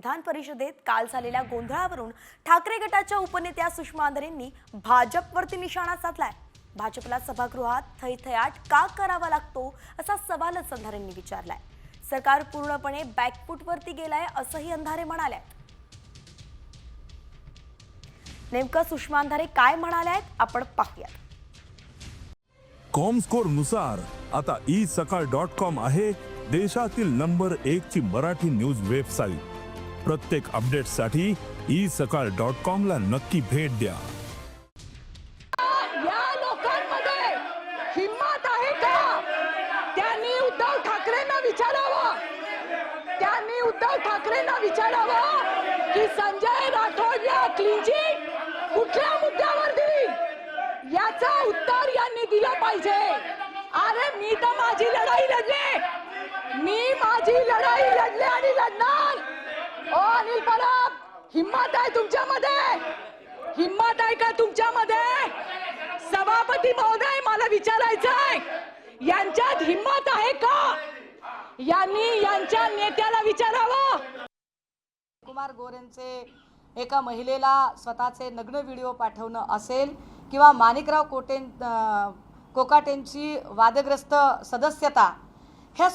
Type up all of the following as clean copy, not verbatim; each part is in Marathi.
विधान परिषदेत काल झालेल्या गोंधळावरून ठाकरे गटाच्या उपनेत्या सुषमा अंधारेंनी भाजपवरती निशाणा साधलाय। भाजपला सभागृहात थैथयाट का करावा लागतो असा सवालच अंधारेंनी विचारलाय। सरकार पूर्णपणे बॅकफूटवरती गेलाय असंही अंधारे म्हणाले। नेमकं सुषमा अंधारे काय म्हणाल्यात आपण पाहूया। कॉमस्कोर नुसार आता isakal.com आहे देशातील नंबर 1 ची मराठी न्यूज वेबसाईट। प्रत्येक अपडेटसाठी isakal.com ला नक्की भेट द्या। या लोकांमध्ये हिम्मत आहे का? त्यांनी उद्धव ठाकरेंना विचारावं की संजय राठोडला क्लीन चिट कुठल्या मुद्द्यावर दिली, याचा उत्तर यांनी दिलं पाहिजे। अरे मी तर माझी लढाई लढले आणि लढणार। ओ अनिल परब, हिम्मत आहे तुमच्यामध्ये? हिम्मत आहे का तुमच्यामध्ये? सभापती महोदय, मला विचारायचं आहे, यांच्यात हिम्मत आहे का? यांनी यांच्या नेत्याला विचारावं। कुमार गोरेंचे एका महिलेला स्वतःचे नग्न व्हिडिओ पाठवणं असेल किंवा माणिकराव कोकाटेंची वादग्रस्त सदस्यता, ह्या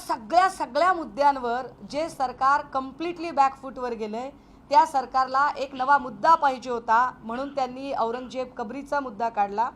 सगळ्या मुद्द्यांवर जे सरकार कम्प्लिटली बॅकफूटवर गेले, त्या सरकारला एक नवा मुद्दा पाहिजे होता। म्हणून त्यांनी औरंगजेब कबरीचा मुद्दा काढला।